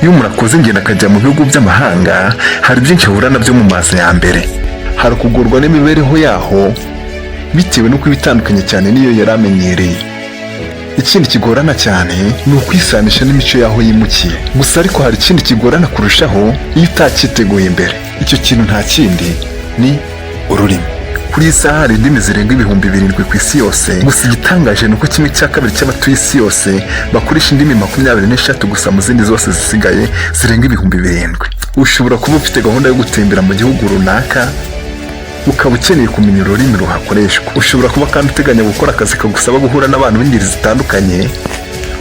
iyo umuntu akoze ingendo akajya mu bihugu by'amahanga hari byinshi ahura nabyo mu maso ya mbere. Hari ukugorwa n'imibereho yaho bitewe n'uko ibitandukanye cyane n'iyo yari amenyereye. Ikindi kigorana cyane ni ukwisanisha n'imico yaho yimukiye. Gusa ariko hari ikindi kigorana kurushaho iyo utacyiteguye mbere. Icyo kintu nta kindi ni ururimi. Kuri iyi saha hari indimi zirenga 7,000 ku isi yose. Gusa igitangaje ni uko 1/2 cy'abatuye isi yose bakoresha indimi 23 gusa, mu zindi zose zisigaye zirenga 7,000. Ushobora kuba ufite gahunda yo gutembera mu gihugu runaka ukaba ukeneye kumenya ururimi ruhakoreshwa. Ushobora kuba kandi uteganya gukora akazi kagusaba guhura n'abantu b'ingeri zitandukanye,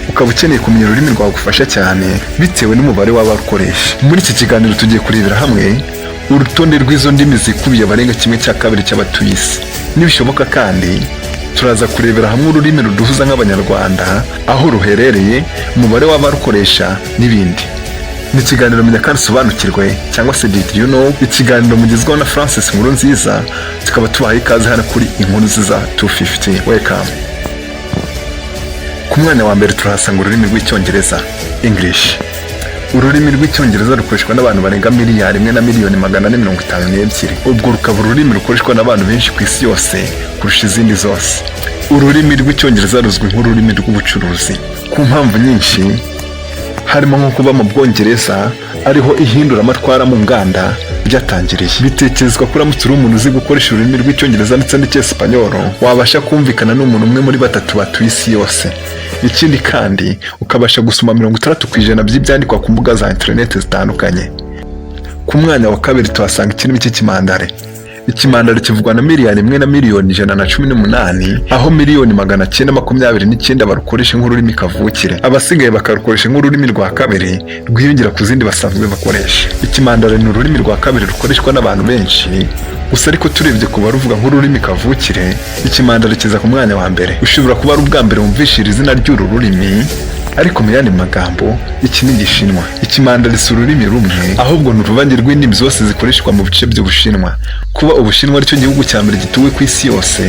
ukaba ukeneye kumenya ururimi rwagufasha cyane bitewe n'umubare w'abarukoresha. Muri iki kiganiro tugiye kurebera hamwe urutonde rw'izo ndimi zikubiye abarenga 1/2 cy'abatuye isi. Nibishoboka kandi turaza kurebera hamwe ururimi ruduhuza nk'abanyarwanda, aho ruherereye, umubare w'abarukoresha n'ibindi. Ni ikiganiro Menya kandi usobanukirwe cyangwa se Did you know? Ikiganiro mugezweho na unziza, tukaba tubahaye ikaze hano kuri Inkur 250. Welcome. Ku mwanya wa mbere turahasanga ururimi rw'icyongereza, English. Ururimi rw'icyongereza rukoreshwa n'abantu barenga 1,452,000. Ubwo rukaba ururimi rukoreshwa n'abantu benshi ku isi yose kurusha izindi zose. Ururimi rw'icyongereza ruzwi nk'ururimi rw'ubucuruzi ku mpamvu nyinshi, harimo nko kuba mu Bwongereza ariho ihinduramatwara mu nganda ryatangiriye. Bitekerezwa ko uramutse uri umuntu uzi gukoresha ururimi rw'icyongereza ndetse n'icyesipanyolo wabasha kumvikana n'umuntu umwe muri 3 batuye isi yose. Ikindi kandi ukabasha gusoma 60% by'ibyandikwa ku mbuga za internet zitandukanye. Ku mwanya wa kabiri tuhasanga ikirimi cy'ikimandare. Ikimandare kivugwa na miliyari 1,118,000, aho 1,929,000 barukoresha nk'ururimi kavukire. Abasigaye bakarukoresha nk'ururimi rwa kabiri rwiyongera ku zindi basanzwe bakoresha. Ikimandare ni ururimi rwa kabiri rukoreshwa n'abantu benshi, gusa ariko turebye ku baruvuga nk'ururimi kavukire, ikimandare kiza ku mwanya wa mbere. Ushobora kuba ari ubwa mbere wumvishira izina ry'uru rurimi, ariko mu yandi magambo iki ni Igishinwa. Ikimandare si ururimi rumwe, ahubwo ni uruvange rw'indimi zose zikoreshwa mu bice by'Ubushinwa. Kuba Ubushinwa aricyo gihugu cya mbere gituwe ku isi yose,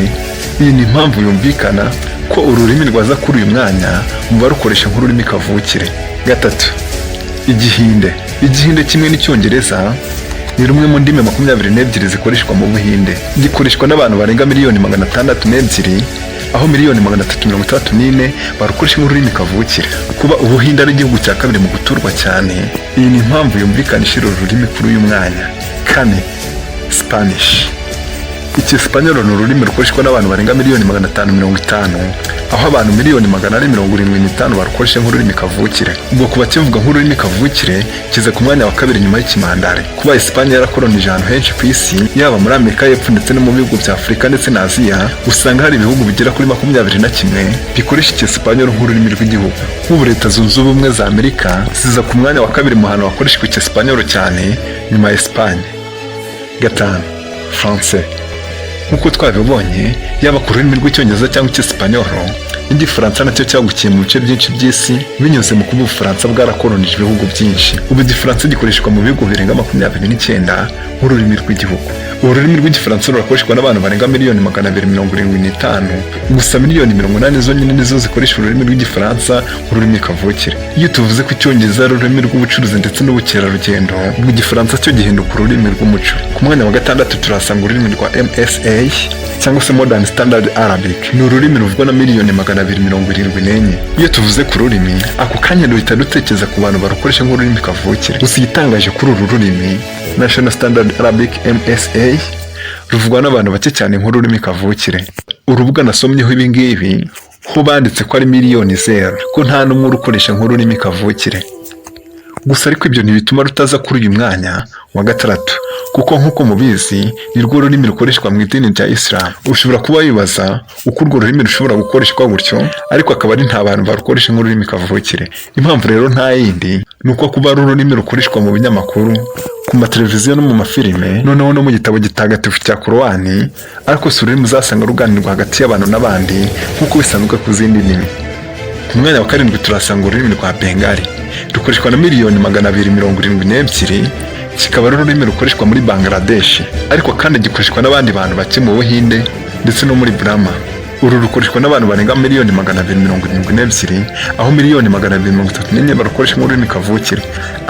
iyi ni impamvu yumvikana ko ururimi rwaza kuri uyu mwanya mu barukoresha nk'ururimi kavukire. Gatatu, Igihinde. Igihinde kimwe n'icyongereza ni rumwe mu ndimi 22 zikoreshwa mu Buhinde. Gikoreshwa n'abantu barenga 602,000, aho 364,000 barukoresha nk'ururimi kavukire. Kuba Ubuhinde ari igihugu cya kabiri mu guturwa cyane, iyi ni impamvu yumvikanisha uru rurimi kuri uyu mwanya. Kane, Spanish. Icyesipanyolo ni ururimi rukoreshwa n'abantu barenga 550,000, aho abantu 475,000 barukoresha nk'ururimi kavukire. Ubwo kuba kivuga nk'ururimi kavukire kiza ku mwanya wa kabiri nyuma y'ikimandare. Kuba Espanye yarakolonije ahantu henshi ku isi, yaba muri Amerika y'Epfo ndetse no mu bihugu bya Afurika ndetse na Aziya, usanga hari ibihugu bigera kuri 21 bikoresha icyesipanyolo nk'ururimi rw'igihugu. Nk'ubu Leta Zunze Ubumwe za Amerika ziza ku mwanya wa kabiri mu hantu hakoreshwa icyesipanyolo cyane nyuma ya Espanye. Gatanu, Français. Nk'uko twabibonye, yaba ku rurimi rw'icyongereza cyangwa icyesipanyolo, Igifaransa nacyo cyagukiye mu bice byinshi by'isi binyuze mu kuba Ubufaransa bwarakolonije ibihugu byinshi. Ubu Igifaransa gikoreshwa mu bihugu birenga 29 nk'ururimi rw'igihugu. Ururimi rw'Igifaransa rurakoreshwa n'abantu barenga 275,000, gusa 80,000 zonyine nizo zikoresha ururimi rw'Igifaransa nk'ururimi kavukire. Iyo tuvuze ko Icyongereza ari ururimi rw'ubucuruzi ndetse n'ubukerarugendo, mu Gifaransa cyo gihinduka ururimi rw'umuco. Ku mwanya wa gatandatu turahasanga ururimi rwa MSA cyangwa se Modern Standard Arabic. Ni ururimi ruvugwa na 274,000. Iyo tuvuze ku rurimi, ako kanya duhita dutekereza ku bantu barukoresha nk'ururimi kavukire. Gusa igitangaje kuri uru rurimi, National Standard Arabic MSA, ruvugwa n'abantu bake cyane nk'ururimi kavukire. Urubuga nasomyeho ibi ngibi ho banditse ko ari 0,000,000, ko nta n'umwe urukoresha nk'ururimi kavukire. Gusa ariko ibyo ntibituma rutaza kuri uyu mwanya wa gatandatu, kuko nk'uko mubizi ni rwo rurimi rukoreshwa mu idini rya Islam. Ushobora kuba wibaza uko urwo rurimi rushobora gukoreshwa gutyo, ariko akaba ari nta bantu barukoresha nk'ururimi kavukire. Impamvu rero nta yindi ni uko kuba ari ururimi rukoreshwa mu binyamakuru, ku mateleviziyo no mu mafilime, noneho no mu gitabo gitagatifu cya Korowani, ariko si ururimi uzasanga ruganirwa hagati y'abantu n'abandi nk'uko bisanzwe ku zindi ndimi. Ku mwanya wa karindwi turasanga ururimi rwa Bengali, rukoreshwa na 272,000, kikaba ari ururimi rukoreshwa muri Bangladesh, ariko kandi gikoreshwa n'abandi bantu bake mu Buhinde ndetse no muri Burma. uru rukoreshwa n'abantu barenga miliyoni 272, aho miliyoni 234 barukoresha nk'ururimi kavukire.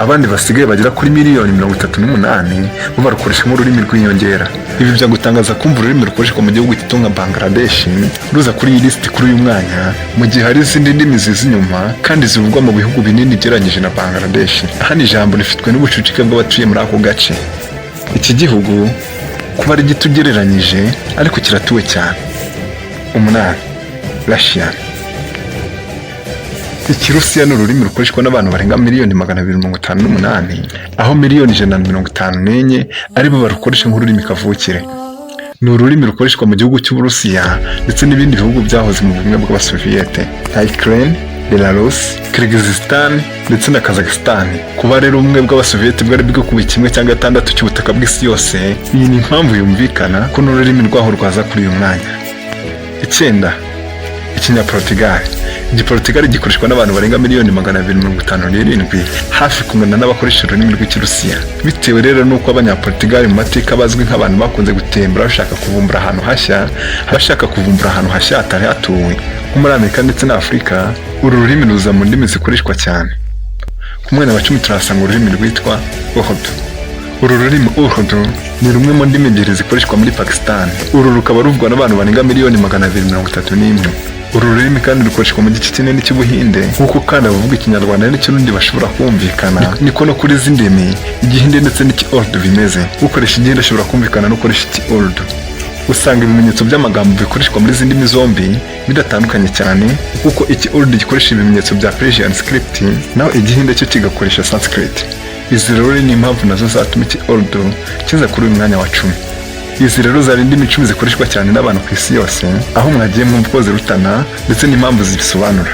Abandi basigaye bagera kuri miliyoni 38 bo barukoresha nk'ururimi rw'inyongera. Ibi byagutangaza kumva ururimi rukoreshwa mu gihugu gito nka Bangladesh ruza kuri iyi lisiti kuri uyu mwanya, mu gihe hari izindi ndimi ziza inyuma kandi zivugwa mu bihugu binini ugereranyije na Bangladesh. Hano ijambo rifitwe n'ubucucike bw'abatuye muri ako gace. Iki gihugu kuba ari gito ugereranyije ariko kiratuwe cyane. 8. Russian. Ikirusiya ni ururimi rukoreshwa n'abantu barenga miliyoni 258, aho miliyoni 154 aribo barukoresha nk'ururimi kavukire. Ni ururimi rukoreshwa mu gihugu cy'Uburusiya ndetse n'ibindi bihugu byahoze mu bumwe bw'Abasoviyete nka Ukraine, Belarus, Kyrgyzstan ndetse na Kazakhstan. Kuba rero ubumwe bw'Abasoviyete bwari bwikubiye 1/6 cy'ubutaka bw'isi yose, iyi ni impamvu yumvikana ko n'ururimi rwaho rwaza kuri uyu mwanya. 9. Ikinyaportugal. Igiportugal gikoreshwa n'abantu barenga miliyoni 257, hafi kungana n'abakoresha ururimi rw'ikirusiya. Bitewe rero nuko abanyaportugal mu mateka bazwi nk'abantu bakunze gutembera bashaka kuvumbura ahantu hashya hatari hatuwe nko muri Amerika ndetse na Afurika, uru rurimi ruza mu ndimi zikoreshwa cyane. Ku mwanya wa 10 turahasanga ururimi rwitwa Urdu. Uru rurimi Urdu ni rumwe mu ndimi ebyiri zikoreshwa muri Pakistan. Uru rukaba ruvugwa n'abantu barenga miliyoni 231. Uru rurimi kandi rukoreshwa mu gice kinini cy'Ubuhinde, nk'uko kandi abavuga Ikinyarwanda n'ikirundi bashobora kumvikana. Niko no kuri izi ndimi Igihinde ndetse n'Iki-Urdu bimeze. Ukoresha Igihinde ashobora kumvikana n'ukoresha Iki-Urdu. Usanga ibimenyetso by'amagambo bikoreshwa muri izi ndimi zombi bidatandukanye cyane, kuko Iki-Urdu gikoresha ibimenyetso bya Persian script, naho Igihinde cyo kigakoresha Sanskrit. Izi rero ni impamvu nazo zatuma Iki-Urdu kiza kuri uyu mwanya wa 10. Izi rero zari indimi 10 zikoreshwa cyane n'abantu ku isi yose, aho mwagiye mwumva ko zirutana ndetse n'impamvu zibisobanura.